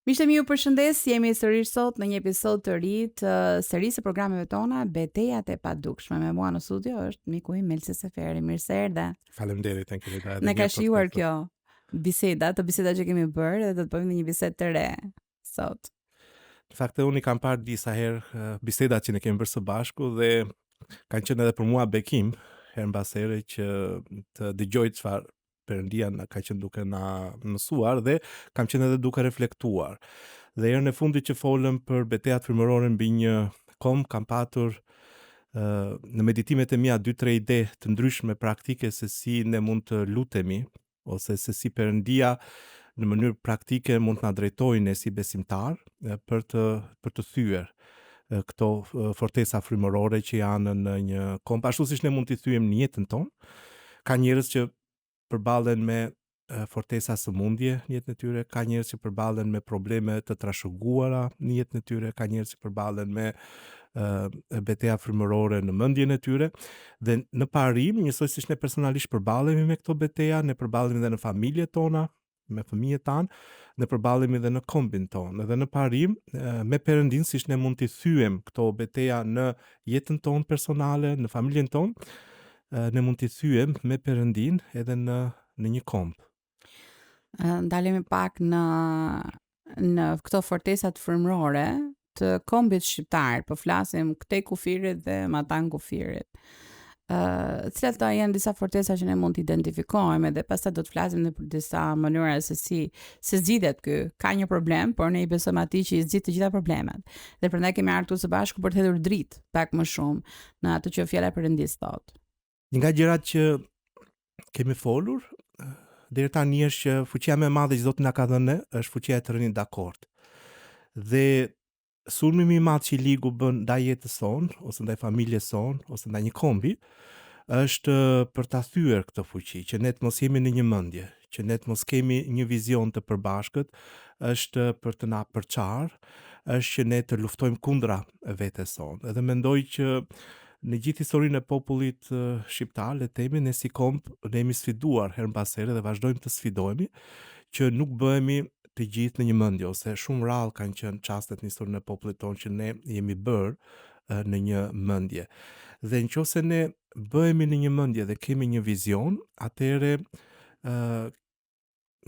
Miqtë e mi, ju përshëndes, jemi sërish sot në një episod të ri të serisë së programeve tona Betejat e padukshme. Me mua në studio është miku im Melsi Seferi. Mirë se erdhe. Faleminderit Ankelita. Ne ka shijuar kjo biseda që kemi bërë dhe do të bëjmë një bisedë të re sot. Në fakt unë i kam parë disa herë bisedat që ne kemi bërë së bashku dhe kanë qenë edhe për mua bekim her mbas here që të dëgjoj çfarë Perëndia na ka qenë duke na mësuar dhe kam qenë edhe duke reflektuar. Dhe herën e fundit që folëm për betejat frymërore mbi një kom, kam patur në meditimet e mia 2-3 ide të ndryshme praktike se si ne mund të lutemi ose se si Perëndia në mënyrë praktike mund të na drejtojë ne si besimtar për të thyer këto fortesa frymërore që janë në një kom, ashtu siç ne mund t'i thyem në jetën tonë. Ka njerëz që përballen me fortesa sëmundje në jetën e tyre, ka njerëz që përballen me probleme të trashëguara në jetën e tyre, ka njerëz që përballen me beteja frymërore në mendjen e tyre dhe në parim, njësoj siç ne personalisht përballemi me këto beteja, ne përballemi edhe në familjet tona, me fëmijët tanë, ne përballemi edhe në kombin tonë. Edhe në parim, me Perëndin siç ne mund t'i thyem këto beteja në jetën tonë personale, në familjen tonë, ne mund t'i thyem me Perëndin edhe në një komb. Ndalemi pak në këto fortesat frymërore të kombit shqiptar, po flasim këtej kufirit dhe matan kufirit. Cilat janë disa fortesa që ne mund të identifikojmë dhe pastaj do të flasim në për disa mënyra se si zgjidhet ky. Ka një problem, por ne i besojmë atij që i zgjidh të gjitha problemet. Dhe prandaj kemi ardhur së bashku për të hedhur dritë pak më shumë në atë që fjala e Perëndis thotë. Një nga gjërat që kemi folur deri tani është që fuqia më e madhe që Zoti na ka dhënë është fuqia e të rënit dakord. Dhe sulmi më i madh që i ligu bën ndaj jetës sonë, ose ndaj familjes sonë, ose ndaj një kombi, është për ta thyer këtë fuqi, që ne të mos jemi në një mendje, që ne të mos kemi një vizion të përbashkët, është për të na përçar, është që ne të luftojmë kundra vetes sonë. Edhe mendoj që në gjithë historinë e popullit shqiptar, le të themi, ne si komb ne jemi sfiduar her mbas here dhe vazhdojmë të sfidojmë që nuk bëhemi të gjithë në një mendje, ose shumë rrallë kanë qenë çastet në historinë e popullit tonë që ne jemi bërë në një mendje. Dhe nëse ne bëhemi në një mendje dhe kemi një vizion, atëherë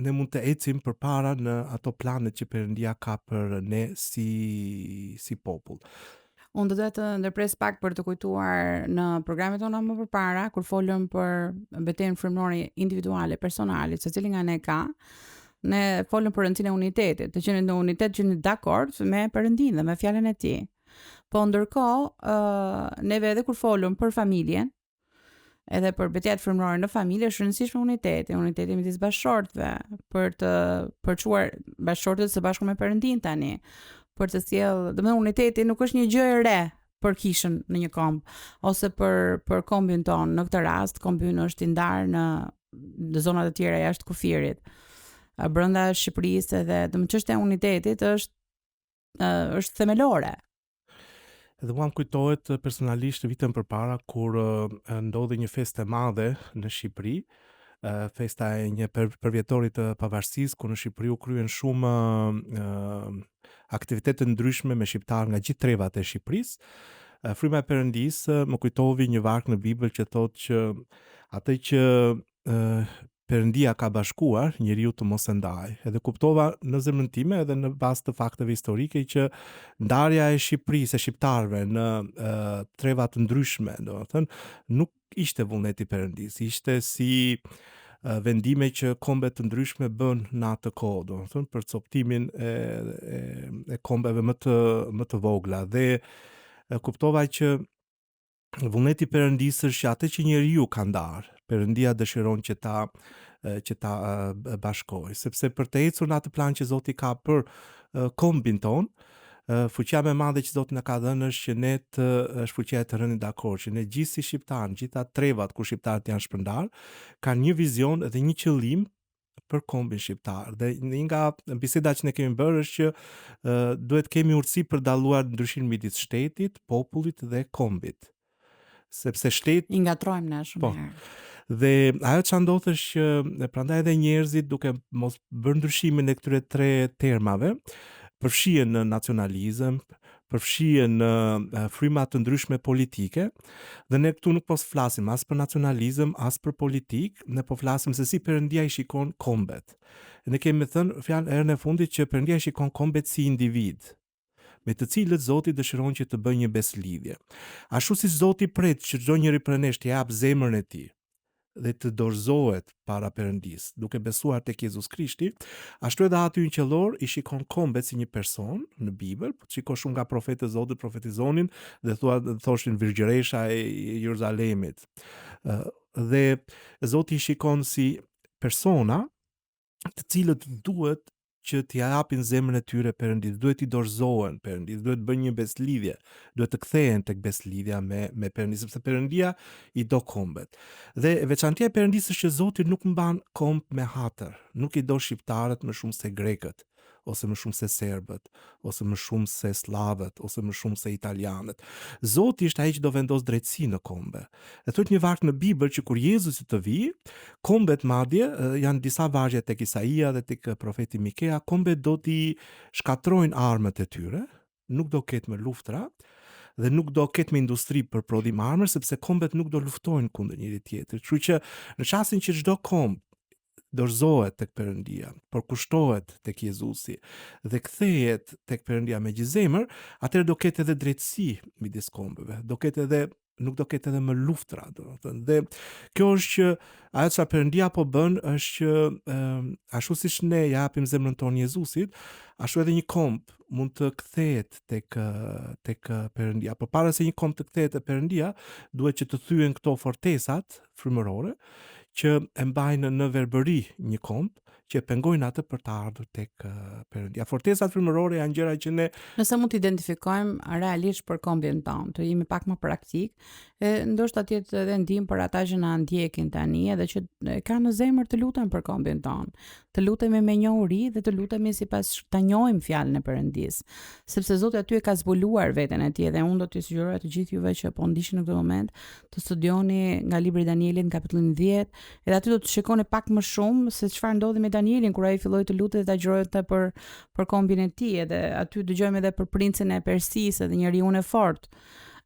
ne mund të ecim përpara në ato planet që Perëndia ka për ne si popull. Unë do të ndërpres pak për të kujtuar në programet tona më përpara, kur folëm për betejën frymërore individuale, personale, secili nga ne ka, ne folëm për rëndësinë e unitetit, të qenë në unitet, që në dakord me Perëndin dhe me fjalën e tij. Po ndërkohë, neve edhe kur folëm për familjen, edhe për betejat frymërore në familje, është rëndësishme uniteti midis bashkëshortëve, për të përçuar bashkëshortët së bashku me Perëndin tani. Për të sjellë, domethënë uniteti nuk është një gjë e re për kishën në një komb ose për kombin ton. Në këtë rast kombi është i ndarë në zonat e tjera jashtë kufirit. Brenda Shqipërisë edhe domethënë çështja e unitetit është themelore. Edhe mua më kujtohet personalisht vitën përpara kur ndodhi një festë e madhe në Shqipëri, festa e një përvjetorit të pavarësisë, ku në Shqipëri u kryen shumë aktivitete ndryshme me shqiptarë nga gjithë trevat e Shqipërisë. Fryma e Perëndisë më kujtovi një varg në Bibël që thotë që atë që Perëndia ka bashkuar, njeriu të mos e ndajë. Edhe kuptova në zemrën time edhe në bazë të fakteve historike që ndarja e Shqipërisë, e shqiptarëve në treva të ndryshme, domethënë, nuk ishte vullneti i Perëndisë, ishte si vendime që kombe të ndryshme bën në atë kohë, domethënë për coptimin e kombeve më të vogla. Dhe kuptova që vullneti i Perëndisë është që atë që njeriu ka ndarë, Perëndia dëshiron që ta bashkojë, sepse për të ecur në atë plan që Zoti ka për kombin ton, fuqia më e madhe që Zoti na ka dhënë është që ne është fuqia e të rënit dakord, që ne gjithë si shqiptarë, gjitha trevat ku shqiptarët janë shpërndar, kanë një vizion dhe një qëllim për kombin shqiptar. Dhe një nga bisedat që ne kemi bërë është që duhet kemi urtësi për dalluar ndryshimin midis shtetit, popullit dhe kombit. Sepse shteti i ngatrojmë ne shumë herë. Dhe ajo që ndodh është që prandaj edhe njerëzit duke mos bërë ndryshimin e këtyre 3 termave, përfshihen në nacionalizëm, përfshihen në fryma të ndryshme politike, dhe ne këtu nuk po flasim as për nacionalizëm, as për politik, ne po flasim se si Perëndia i shikon kombet. Ne kemi thënë fjalën herën e fundit që Perëndia i shikon kombet si individ, me të cilët Zoti dëshiron që të bëjë një beslidhje. Ashtu si Zoti pret që çdo njeri prej nesh të jap zemrën e tij dhe të dorëzohet para Perëndis, duke besuar tek Jezus Krishti, ashtu edhe aty në qellor i shikon kombet si një person në Bibël, po shiko shumë nga profetët e Zotit profetizonin dhe thoshin virgjëresha e Jeruzalemit. Dhe Zoti i shikon si persona të cilët duhet që t'i japin zemrën e tyre Perëndis, duhet t'i dorëzohen Perëndis, duhet bëjnë një beslidhje, duhet të kthehen tek beslidhja me Perëndin, sepse Perëndia i do kombet. Dhe veçantia e Perëndisë është që Zoti nuk mban komb me hatër, nuk i do shqiptarët më shumë se grekët, ose më shumë se serbët, ose më shumë se slavët, ose më shumë se italianët. Zoti është ai që do vendos drejtësi në kombe. E thotë një varg në Bibël që kur Jezusi të vijë, kombet madje, janë disa vargje tek Isaia dhe tek profeti Mikea, kombet do t'i shkatrojnë armët e tyre, nuk do ketë më luftra, dhe nuk do ketë me industri për prodhim armësh, sepse kombet nuk do luftojnë kundër njëri tjetrit. Kështu që në çastin që çdo komb dorëzohet tek Perëndia, përkushtohet tek Jezusi dhe kthehet tek Perëndia me gjithë zemër, atëherë do ketë edhe drejtësi midis kombeve. Nuk do ketë edhe më luftra, domethënë. Dhe kjo është që ajo çfarë Perëndia po bën është që ashtu siç ne japim zemrën tonë Jezusit, ashtu edhe një komb mund të kthehet tek Perëndia. Përpara se një komb të kthehet te Perëndia, duhet që të thyen këto fortesat frymërore që e mbajnë në verbëri një komb, që e pengojnë atë për të ardhur tek Perëndia. Fortesat frymërore janë gjëra që ne Nëse mund të identifikojmë realisht për kombin tonë, të jemi pak më praktik, ndoshta të jetë edhe ndihmë për ata që na ndjekin tani edhe që kanë në zemër të lutën për kombin tonë, të lutemi me njohuri dhe të lutemi sipas ta njohim fjalën e Perëndis, sepse Zoti aty e ka zbuluar veten e tij dhe unë do t'ju sugjeroj të gjithë juve që po ndiqni në këtë moment të studioni nga libri i Danielit në kapitullin 10, edhe aty do të shikoni pak më shumë se çfarë ndodhi me Danielin kur ai filloi të lutej dhe ta agjëronte për kombin e tij, edhe aty dëgjojmë edhe për princin e Persisë dhe njeriu e fortë.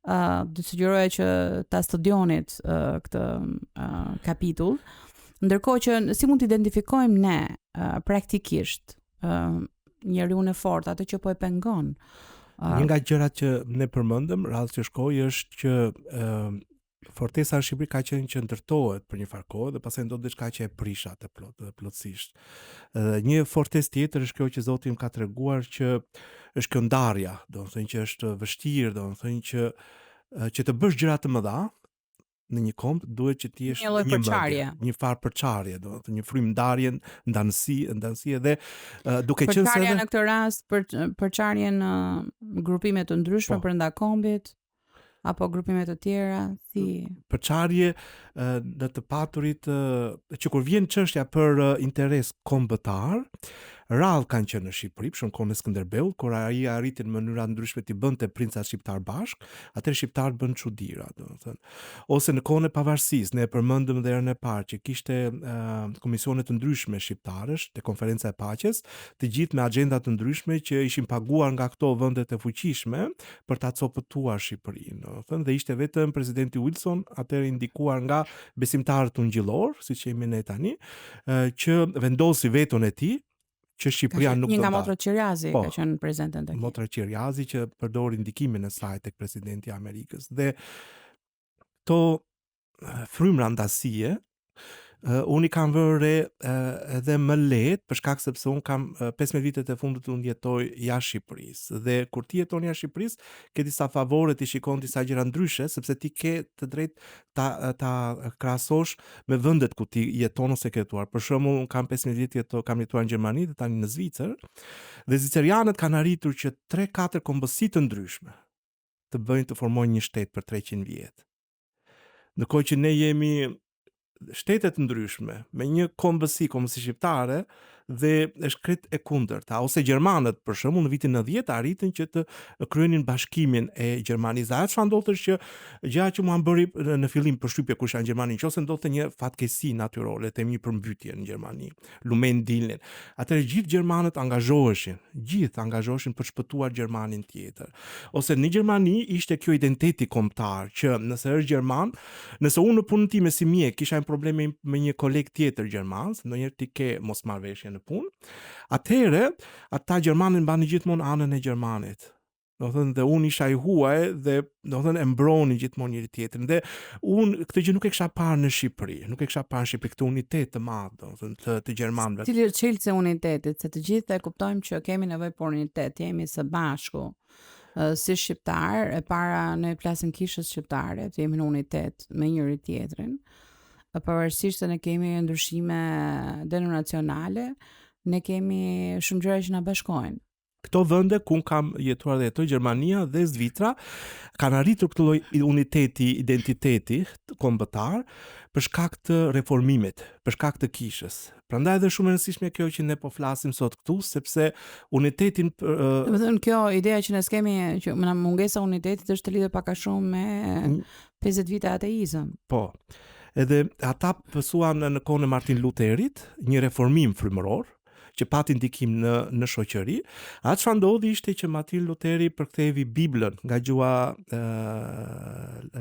Do sugjeroj që ta studionit këtë kapitull. Ndërkohë që si mund të identifikojmë ne praktikisht njeriu e fortë, atë që po e pengon. Një nga gjërat që ne përmendëm radhë që shkoi është që fortesa në Shqipëri ka qenë që ndërtohet për një farë kohë dhe pastaj ndodh diçka që e prish atë plotësisht. Një fortesë tjetër është kjo që Zoti më ka treguar që është kjo ndarja, domethënë që është vështirë, domethënë që të bësh gjëra të mëdha në një komb duhet që ti jesh një farë përçarje, domethënë një frymë ndarje, ndanësi edhe duke qenë se përçarja në këtë rast përçarje në grupime të ndryshme brenda kombit apo grupime të tjera, si përçarje në të paturit që kur vjen çështja për interes kombëtar, rrallë kanë qenë në Shqipëri, për shembull kohën e Skënderbeut, kur ai arriti në mënyra ndryshme t'i bënte princat shqiptar bashk, atëherë shqiptarët bën çuditëra, domethënë. Ose në kohën e pavarësisë, ne e përmendëm edhe herën e parë që kishte komisione të ndryshme shqiptarësh te konferenca e paqes, të gjithë me agjenda të ndryshme që ishin paguar nga këto vende të fuqishme për ta copëtuar Shqipërinë, domethënë, dhe ishte vetëm presidenti Wilson, atëherë indikuar nga besimtarët ungjillor, siç jemi ne tani, që vendosi veton e tij që Shqipëria nuk do të. Një nga Motra Qiriazi ka qenë prezente tek. Motra Qiriazi që përdori ndikimin e saj tek presidenti i Amerikës. Dhe to frymra ndasie unë i kam vënë edhe më lehtë për shkak sepse unë kam 15 vitet e fundit unë jetoj jashtë Shqipërisë dhe kur ti jeton jashtë Shqipërisë ke disa favore, ti shikon disa gjëra ndryshe sepse ti ke të drejtë ta krahasosh me vendet ku ti jeton ose ke jetuar. Për shembull, unë kam 15 vjet kam jetuar në Gjermani dhe tani në Zvicër dhe zvicerianët kanë arritur që 3-4 kombësi të ndryshme të bëjnë të formojnë një shtet për 300 vjet. Ndërkohë që ne jemi shtetet ndryshme me një kombësi shqiptare dhe është krejt e kundërta. Ose gjermanët për shembull në vitin 90 arritën që të kryenin bashkimin e Gjermanisë. Ajo çfarë ndodhte që gjëja që mua bëri në fillim përshtypje kur isha në Gjermani, nëse ndodhte një fatkeqësi natyrore, them një përmbytje në Gjermani, lumen dilnin. Atëherë gjithë gjermanët angazhoheshin për shpëtuar Gjermanin tjetër. Ose në Gjermani ishte kjo identiteti kombëtar që nëse është gjerman, nëse unë në punën time si mjek kisha një probleme me një koleg tjetër gjerman, ndonjëherë ti ke mosmarrveshje në punë, atëherë ata gjermanët mbanin gjithmonë anën e gjermanit. Do thënë dhe unë isha i huaj dhe do thënë e mbroni gjithmonë njëri tjetrin. Dhe unë këtë gjë nuk e kisha parë në Shqipëri, këtë unitet të madh, do thënë të gjermanëve. Cili është çelësi e unitetit, se të gjithë e kuptojmë që kemi nevojë për unitet, jemi së bashku. Si shqiptar, e para ne flasim kishës shqiptare, të jemi në unitet me njëri tjetrin. Pavarësisht se ne kemi ndryshime denominacionale, ne kemi shumë gjëra që na bashkojnë. Këto vende ku kam jetuar dhe jetoj, Gjermania dhe Zvicra, kanë arritur këtë lloj uniteti, identiteti kombëtar për shkak të reformimit, për shkak të kishës. Prandaj edhe shumë e rëndësishme kjo që ne po flasim sot këtu, sepse unitetin domethënë kjo ideja që ne skemi që mungesa e unitetit është të lidhur pak a shumë me 50 vite ateizëm. Po. Edhe ata pësuan në kohën e Martin Lutherit një reformim frymëror që pati ndikim në shoqëri. Atë çfarë ndodhi ishte që Martin Lutheri përkthevi Biblën nga gjuha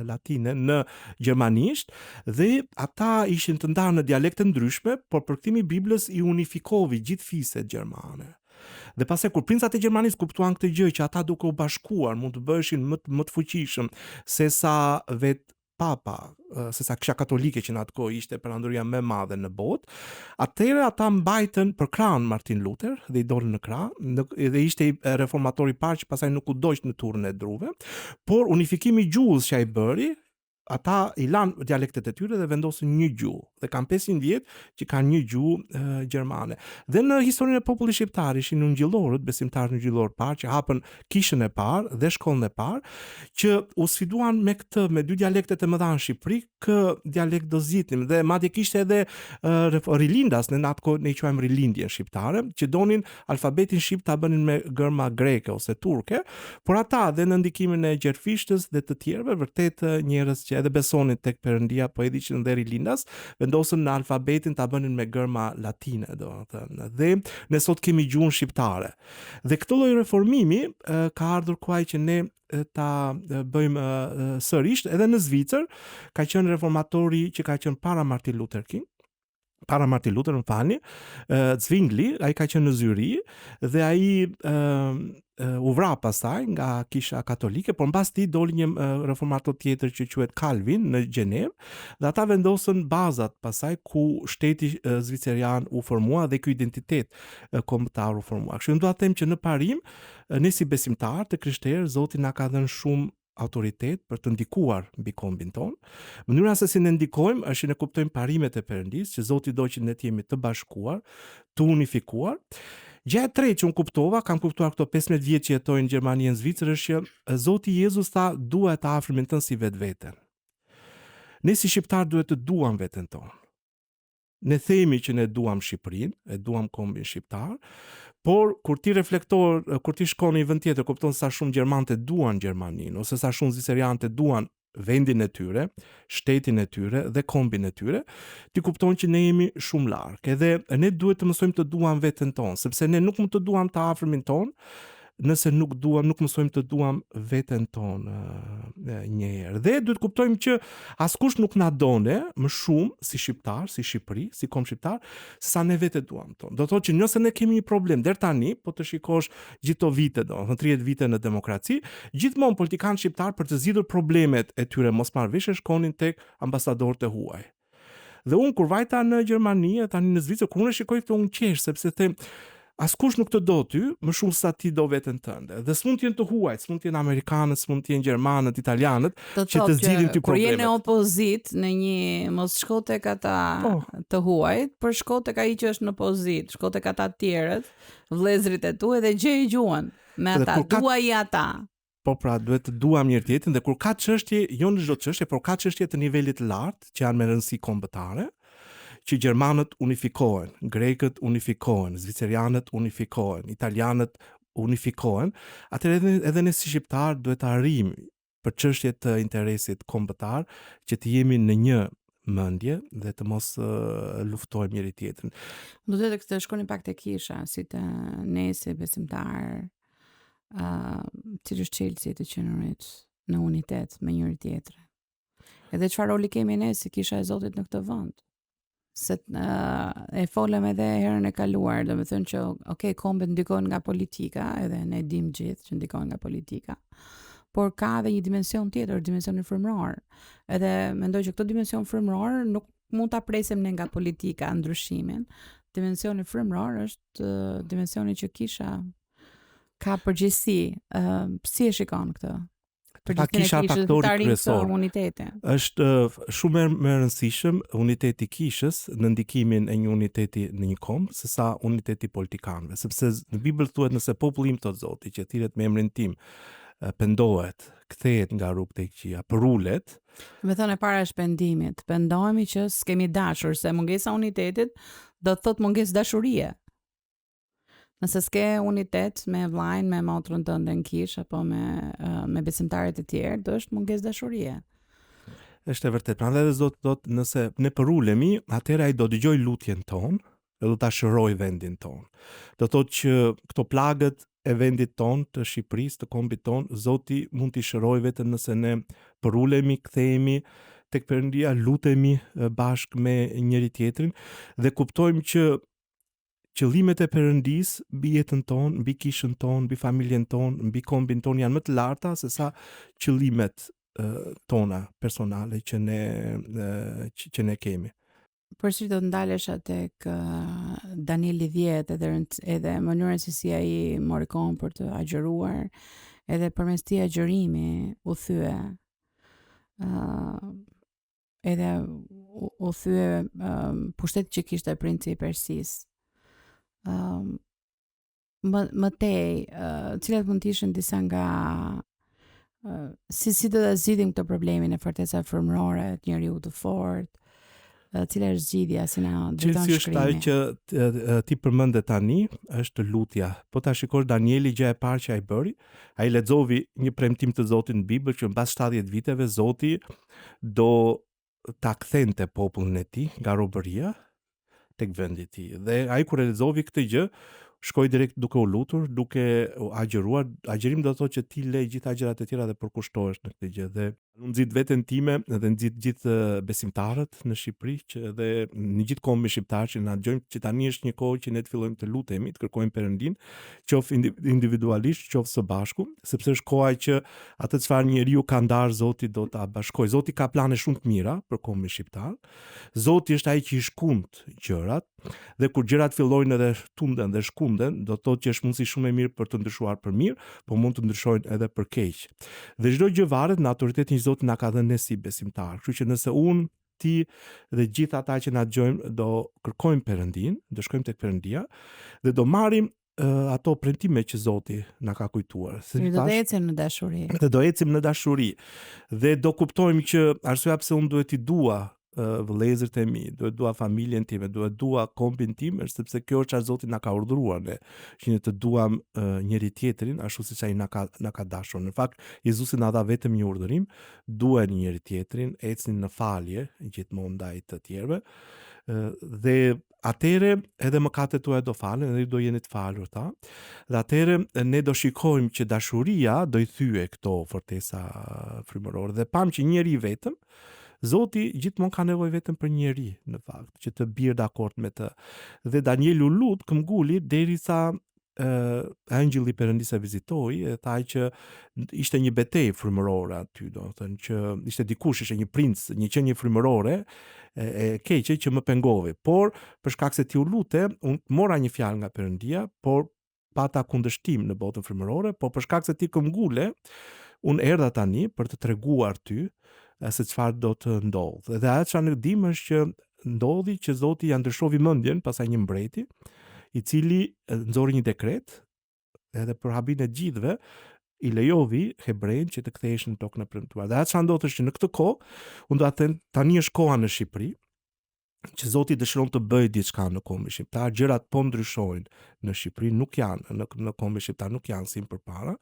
latine në gjermanisht dhe ata ishin të ndarë në dialekte ndryshme, por përkthimi i Biblës i unifikovi gjithë fiset gjermane. Dhe pastaj kur princat e Gjermanisë kuptuan këtë gjë që ata duke u bashkuar mund të bëheshin më të fuqishëm sesa vetë Papa, sesa Kishja Katolike që në atë kohë ishte perandoria më e madhe në botë, atëherë ata mbajtën për krahun Martin Luther dhe i dolën në krah, dhe ishte reformatori i parë që pastaj nuk u doq në turrën e druve, por unifikimi i gjuhës që ai bëri, ata i lanë dialektet e tyre dhe vendosën një gjuhë. Dhe kanë 500 vjet që kanë një gjuhë gjermane. Dhe në historinë e popullit shqiptar ishin ungjillorët, besimtarët ungjillor parë që hapën kishën e parë dhe shkollën e parë, që u sfiduan me dy dialektet e mëdha në Shqipëri, kë dialekt do zgjidhnim. Dhe madje kishte edhe rilindas, në atë kohë ne i quajmë rilindje shqiptare, që donin alfabetin shqip ta bënin me gërma greke ose turke, por ata dhe në ndikimin e Gjerfishtës dhe të tjerëve, vërtet njerëz që edhe besonin tek Perëndia, po edhe që në rilindas vendosën në alfabetin ta bënin me gërma latine, domethënë. Dhe ne sot kemi gjuhën shqiptare. Dhe këtë lloj reformimi ka ardhur koha që ne ta bëjmë sërish. Edhe në Zvicër ka qenë reformatori që ka qenë para Martin Luther, më falni, Zwingli, ai ka qenë në Zyri dhe ai u vra pastaj nga Kisha Katolike, por mbas tij doli një reformator tjetër që quhet Calvin në Gjenevë, dhe ata vendosën bazat pastaj ku shteti zvicerian u formua dhe ky identitet kombëtar u formua. Kështu dua të them që në parim, ne si besimtar të krishterë, Zoti na ka dhënë shumë autoritet për të ndikuar mbi kombin ton. Mënyra se si ne ndikojmë është që ne kuptojmë parimet e Perëndisë, që Zoti do që ne të jemi të bashkuar, të unifikuar. Gjëja e tretë që unë kuptova, kam kuptuar këto 15 vjet që jetoj në Gjermani e në Zvicër, është që Zoti Jezus tha, dua të afërmin tënd si vetveten. Ne si shqiptar duhet të duam veten tonë. Ne themi që ne duam Shqipërinë, e duam kombin shqiptar, por kur ti shkon në një vend tjetër, kupton sa shumë gjermanët duan Gjermaninë, ose sa shumë zvicerianët duan vendin e tyre, shtetin e tyre dhe kombin e tyre, ti kupton që ne jemi shumë larg. Edhe ne duhet të mësojmë të duam veten tonë, sepse ne nuk mund të duam të afërmin tonë nëse nuk mësojmë të duam veten tonë një herë. Dhe duhet kuptojmë që askush nuk na done më shumë si shqiptar, si Shqipëri, si kom shqiptar, sa ne vetë duam tonë. Do të thotë që nëse ne kemi një problem deri tani, po të shikosh gjithë vite, do 30 vite në demokraci, gjithmonë politikanë shqiptar për të zgjidhur problemet e tyre mosmarrveshje shkonin tek ambasadorët e huaj. Dhe unë kur vajta në Gjermani, tani në Zvicër, kur unë shikoj këtë unë qesh, sepse them askush nuk të do ty më shumë sa ti do veten tënde. Dhe s'mund të jenë të huajt, s'mund të jenë amerikanët, s'mund të jenë gjermanët, italianët, që të zgjidhin ty problemet. Kur je në opozit në një, mos shko tek ata të huajt, por shko tek ai që është në opozit, shko tek ata të tjerët, vëllezërit e tu, dhe gjej gjuhën me ata, duaj ata. Po pra, duhet të duam njëri tjetrin, dhe kur ka çështje, jo në çdo çështje, por ka çështje të nivelit të lartë që janë me rëndësi kombëtare, që gjermanët unifikohen, grekët unifikohen, zvicerianët unifikohen, italianët unifikohen, atëherë edhe ne si shqiptar duhet të arrijmë për çështje të interesit kombëtar që të jemi në një mendje dhe të mos luftojmë njëri tjetrin. Do të të shkoni pak te kisha, si të ne si besimtar, cilësh çelësi të qenurit në unitet me njëri tjetrin. Edhe çfarë roli kemi ne si kisha e Zotit në këtë vend? Se e folëm edhe herën e kaluar, do të thënë që okay, kombet ndikojnë nga politika, edhe ne dim gjithë që ndikojnë nga politika. Por ka edhe një dimension tjetër, dimensioni frymëror. Edhe mendoj që këtë dimension frymëror nuk mund ta presim ne nga politika ndryshimin. Dimensioni frymëror është dimensioni që kisha ka përgjegjësi. Si e shikon këtë? Pa kisha faktori kryesor. Është shumë më rëndësishëm uniteti kishës në ndikimin e një uniteti në një kombë sesa uniteti politikanëve, sepse në Bibël thuhet nëse populli im thot Zoti që thirret me emrin tim pendohet, kthehet nga rrugët e këqija, përulet. Me thënë e para e shpendimit, pendohemi që s'kemi dashur, se mungesa unitetit do të thot mungesë dashurie. Nëse s'ke unitet me vllajën, me motrën tënde në kish apo me besimtarët e tjerë, do është mungesë dashurie. Është e vërtetë. Prandaj edhe Zoti thotë nëse ne përulemi, atëherë ai do dëgjoj lutjen tonë dhe do ta shëroj vendin tonë. Do thotë që këto plagët e vendit tonë, të Shqipërisë, të kombit tonë, Zoti mund t'i shëroj vetëm nëse ne përulemi, kthehemi tek Perëndia, lutemi bashkë me njëri tjetrin dhe kuptojmë që qëllimet e Perëndis mbi jetën tonë, mbi kishën tonë, mbi familjen tonë, mbi kombin tonë janë më të larta se sa qëllimet tona personale që ne kemi. Përsi do të ndalesha tek Danieli 10 edhe mënyrën se si ai mori kohën për të agjëruar, edhe përmes këtij agjërimi u thye. Edhe u thye pushteti që kishte princi i Persisë. Më tej, cilat mund të ishin disa nga si do ta zgjidhim këtë problemin e fortecave frymërore, të njeriu të fortë, cila është zgjidhja si na drejton shkrimi. Është ajo që ti përmende tani, është lutja. Po ta shikosh Danieli, gjë e parë që ai bëri, ai lexovi një premtim të Zotit në Bibël që mbas 70 viteve Zoti do ta kthente popullin e tij nga robëria tek vendi i tij. Dhe ai kur e lexovi këtë gjë, shkoi direkt duke u lutur, duke u agjëruar. Agjërim do të thotë që ti le gjitha gjërat e tjera dhe përkushtohesh në këtë gjë. Dhe unë nxit veten time dhe nxit gjithë besimtarët në Shqipëri që dhe në gjithë kombin shqiptar që na dëgjojnë që tani është një kohë që ne të fillojmë të lutemi, të kërkojmë Perëndin, qoftë individualisht, qoftë së bashku, sepse është koha që atë çfarë njeriu ka ndarë Zoti do ta bashkojë. Zoti ka plane shumë të mira për kombin shqiptar. Zoti është ai që i shkund gjërat dhe kur gjërat fillojnë edhe tunden dhe shkunden, do të thotë që është mundësi shumë e mirë për të ndryshuar për mirë, por mund të ndryshojnë edhe për keq. Dhe çdo gjë varet në autoritetin që Zoti na ka dhënë ne si besimtar. Kështu që nëse unë, ti dhe gjithë ata që na dëgjojmë do kërkojmë Perëndin, do shkojmë tek Perëndia dhe do marrim ato premtime që Zoti na ka kujtuar. Do të ecim në dashuri. Do ecim në dashuri. Dhe do kuptojmë që arsyeja pse unë duhet i dua vëllezërit e mi, duhet dua familjen time, duhet dua kombin tim, është sepse kjo është çfarë Zoti na ka urdhëruar ne, që ne të duam njëri tjetrin ashtu siç ai na ka dashur. Në fakt, Jezusi na dha vetëm një urdhërim, duani njëri tjetrin, ecni në falje gjithmonë ndaj të tjerëve. Dhe atëre edhe mëkatet tuaja do falen, edhe do jeni të falur ta. Dhe atëre ne do shikojmë që dashuria do i thyej këto fortesa frymërore dhe pam që njeri vetëm Zoti gjithmonë ka nevojë vetëm për njeri në fakt, që të bjerë dakord me të. Dhe Danielu lut këmbguli derisa angjëlli i Perëndis e vizitoi e tha që ishte një betejë frymërore aty, do të thënë që ishte dikush, ishte një princ, një qenie frymërore e keqe që më pengovi. Por për shkak se ti u lute, unë mora një fjalë nga Perëndia, por pata kundërshtim në botën frymërore, por për shkak se ti këmbgule, unë erdha tani për të treguar ty se çfarë do të ndodhë. Dhe ajo çfarë ne dimë është që ndodhi që Zoti ja ndryshovi mendjen pasaj një mbreti, i cili nxori një dekret edhe për habin e gjithëve i lejovi hebrejnë që të ktheheshin në tokën e premtuar. Dhe ajo çfarë ndodh është që në këtë kohë, unë do ta them tani është koha në Shqipëri që Zoti dëshiron të bëjë diçka në kombin shqiptar, gjërat po ndryshojnë në Shqipëri, nuk janë në kombin shqiptar, nuk janë si përpara.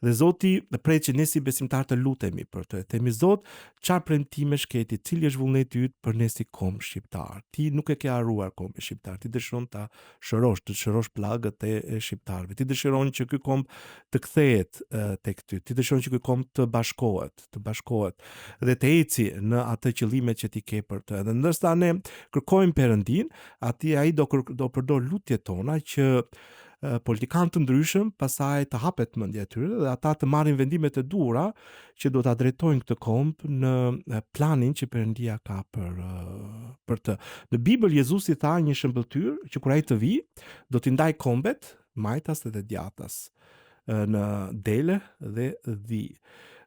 Dhe Zoti prej që ne si besimtar të lutemi për të. Themi Zot, çfarë premtime shketi, cili është vullneti yt për ne si komb shqiptar. Ti nuk e ke harruar kombin shqiptar, ti dëshiron ta të shërosh plagët e shqiptarëve. Ti dëshiron që ky komb të kthehet tek ty. Ti dëshiron që ky komb të bashkohet dhe të eci në atë qëllime që ti ke për të. Dhe ndërsa ne kërkojmë Perëndin, ai do përdor lutjet tona që politikanë të ndryshëm pasaj të hapet mendja e tyre dhe ata të marrin vendimet e duhura që do ta drejtojnë këtë komb në planin që Perëndia ka për të. Në Bibël Jezusi tha një shembëltyr që kur ai të vi, do t'i ndaj kombet, majtas dhe djathtas në dele dhe dhi.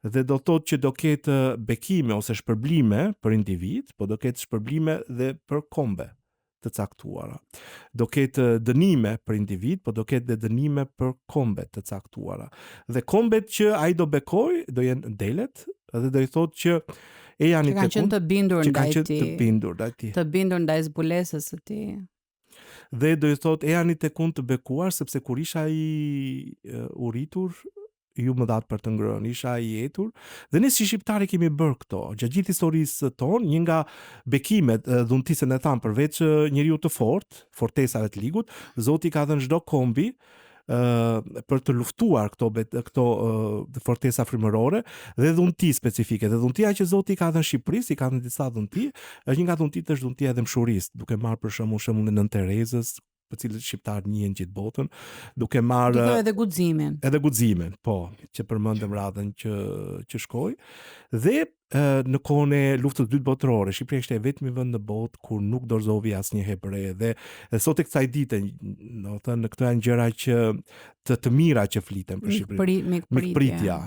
Dhe do thotë që do ketë bekime ose shpërblime për individ, po do ketë shpërblime dhe për kombe të caktuara. Do ketë dënime për individ, po do ketë dhe dënime për kombe të caktuara. Dhe kombet që ai do bekoj do jenë delet dhe do i thotë që e janë që kanë qenë të bindur ndaj tij. Të bindur ndaj zbulesës së tij. Dhe do i thotë e janë të kun të bekuar sepse kur isha i uritur ju më datë për të ngrënë, isha i jetur, dhe ne si shqiptari kemi bërë këto. Gjatë gjithë historisë tonë, një nga bekimet, dhuntisën e thamë, përveç njeriu të fortesave të ligut, Zoti ka dhënë çdo kombi për të luftuar këto fortesa frymërore dhe dhunti specifike. Dhe dhuntia që Zoti ka dhënë Shqipërisë, i ka dhënë disa dhunti, është një nga dhuntitë është dhuntia e mshurisë, duke marrë për shembull e Nën Terezës, për cilët shqiptarët njihen gjithë botën, duke edhe guximin, po, që përmendëm radhën që shkoi. Dhe në kohën e luftës së dytë botërore, Shqipëria ishte vetmi vend në botë kur nuk dorëzovi asnjë hebre dhe sot tek kësaj dite, do të thënë këto janë gjëra që të mira që fliten për Shqipërinë.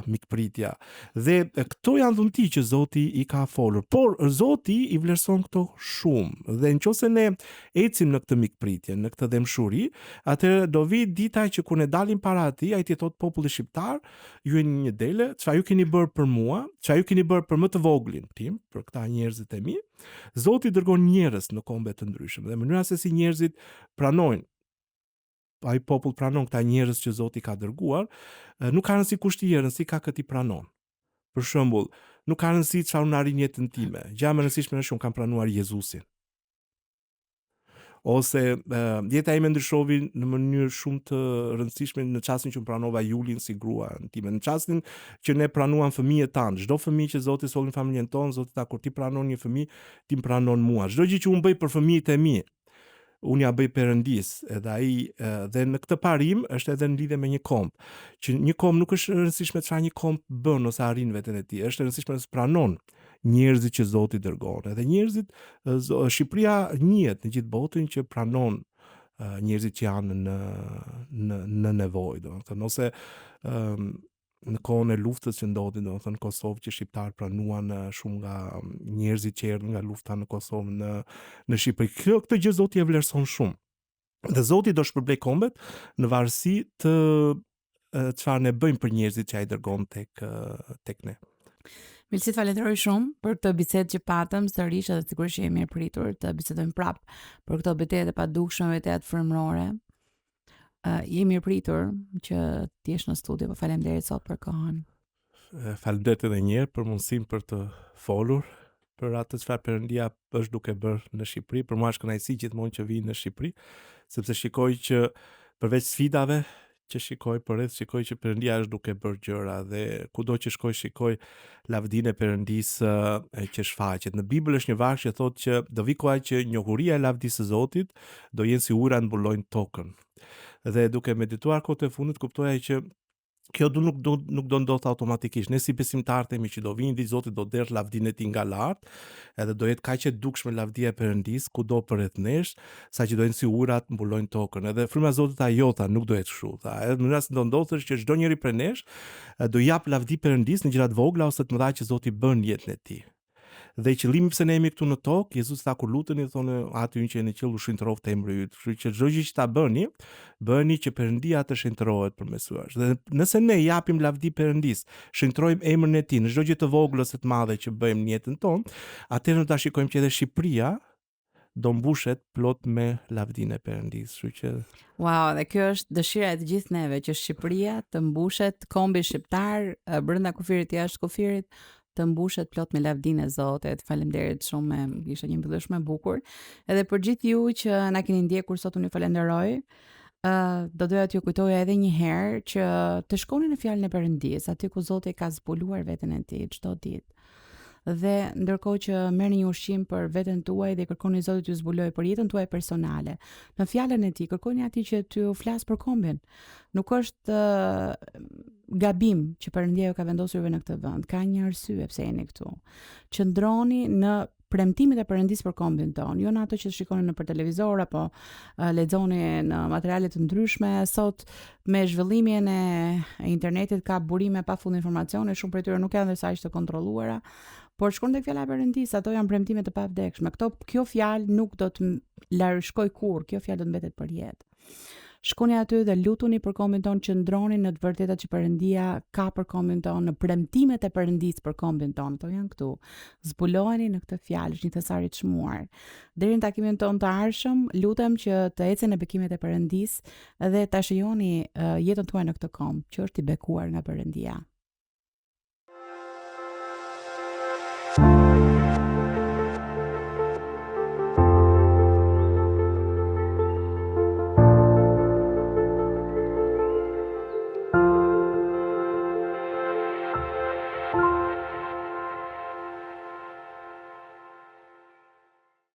Mikpritja. Dhe këto janë dhunti që Zoti i ka folur, por Zoti i vlerëson këto shumë. Dhe nëse ne ecim në këtë mikpritje, në këtë dëmshuri, atëherë do vi dita që kur ne dalim para atij, ai të thotë popullit shqiptar, ju jeni një dele, çfarë ju keni bërë për mua, çfarë ju keni bërë për më të voglin tim, për këta njerëzit e mi. Zoti dërgon njerëz në kombe të ndryshme dhe mënyra se si njerëzit pranojnë, ai popull pranon këta njerëz që Zoti ka dërguar, nuk ka rëndësi kushti i rëndësi ka këtë i pranon. Për shembull, nuk ka rëndësi çfarë unë arrin jetën time. Gjë më e rëndësishme është që unë kam pranuar Jezusin. Ose jeta ime ndryshovi në mënyrë shumë të rëndësishme në çastin që pranova Julin si grua time, në çastin që ne pranuam fëmijët tanë. Çdo fëmijë që Zoti solli në familjen tonë, Zoti ta kur ti pranon një fëmijë, ti pranon mua. Çdo gjë që unë bëj për fëmijët e mi, unë ja bëj Perëndis, edhe ai dhe në këtë parim është edhe në lidhje me një komb. Që një komb nuk është rëndësishme çfarë një komb bën ose arrin veten e tij, është rëndësishme se pranon njerëzit që Zoti dërgon. Edhe njerëzit, Shqipëria njihet në gjithë botën që pranon njerëzit që janë në nevojë, domethënë ose në kohën e luftës që ndodhi, domethënë në Kosovë, që shqiptar pranuan shumë nga njerëzit që erdhën nga lufta në Kosovë në Shqipëri. Këtë gjë Zoti e vlerëson shumë. Dhe Zoti do shpërblej kombet në varësi të çfarë ne bëjmë për njerëzit që ai dërgon tek ne. Milësi, falenderoj shumë për këtë bisedë që patëm sërish, edhe sigurisht që jemi mirë pritur të bisedojmë prapë për këto betejë të padukshme, betejat frymërore. Jemi mirë pritur që ti jesh në studio, po faleminderit sot për kohën. Faleminderit edhe një herë për mundësinë për të folur për atë çfarë Perëndia është duke bërë në Shqipëri. Për mua është kënaqësi gjithmonë që vi në Shqipëri, sepse shikoj që përveç sfidave që shikoj përreth, shikoj që Perëndia është duke bërë gjëra dhe kudo që shikoj lavdinë e Perëndisë që shfaqet. Në Bibël është një varg që thotë që do vi koha që njohuria e lavdisë së Zotit do jenë si ujëra mbulojnë tokën. Dhe duke medituar kohët e fundit kuptoja që kjo nuk do ndodh automatikisht. Ne si besimtarë themi që do vinë ditë Zoti do derë lavdinë e tij nga lart, edhe do jetë kaq e dukshme lavdia e Perëndisë kudo përreth nesh, saqë do jenë si ujërat mbulojnë tokën. Edhe fryma e Zotit ajota nuk do jetë kështu. Edhe mënyra se do ndodhë është që çdo njeri prej nesh do jap lavdi Perëndisë në gjëra të vogla ose të mëdha që Zoti bën në jetën e tij. Dhe qëllimi pse ne jemi këtu në tokë, Jezusi tha kur luteni thonë aty që jeni në qiell u shinjtroft emri yt. Kështu që çdo gjë që ta bëni që Perëndia të shinjtrohet përmes jush. Dhe nëse ne japim lavdi Perëndisë, shinjtrojmë emrin e tij në çdo gjë të vogël ose të madhe që bëjmë në jetën tonë, atëherë do ta shikojmë që edhe Shqipëria do mbushet plot me lavdinë e Perëndisë. Kështu që Wow, dhe kjo është dëshira e të gjithë neve që Shqipëria të mbushet, kombi shqiptar brenda kufirit jashtë kufirit të mbushet plot me lavdinë e Zotit. Faleminderit shumë, ishte një mbyllësh më bukur. Edhe për gjithë ju që na keni ndjekur sot, unë ju falenderoj. Do doja t'ju kujtoja edhe një herë që të shkoni në fjalën e Perëndisë, aty ku Zoti ka zbuluar veten e tij çdo ditë. Dhe ndërkohë që merrni një ushqim për veten tuaj dhe kërkoni Zotit t'ju zbulojë për jetën tuaj personale, në fjalën e tij kërkoni atij që t'ju flas për kombin. Nuk është gabim që Perëndia ju ka vendosur juve në këtë vend. Ka një arsye pse jeni këtu. Qëndroni në premtimet e Perëndisë për kombin ton, jo në ato që shikoni nëpër televizor apo lexoni në materiale të ndryshme. Sot me zhvillimin e internetit ka burime pafund informacione, shumë prej tyre nuk janë dhe saq të kontrolluara. Por shkon tek fjala e Perëndisë, ato janë premtime të pavdekshme. Kjo fjalë nuk do të largëshkoj kurrë, kjo fjalë do të mbetet për jetë. Shkoni aty dhe lutuni për kombin ton, qëndroni në të vërtetat që Perëndia ka për kombin ton, në premtimet e Perëndisë për kombin ton. Ato janë këtu. Zbuloheni në këtë fjalë, është një thesari të çmuar. Deri në takimin ton të ardhshëm, lutem që të eceni në bekimet e Perëndisë dhe ta shijoni jetën tuaj në këtë komb që është i bekuar nga Perëndia.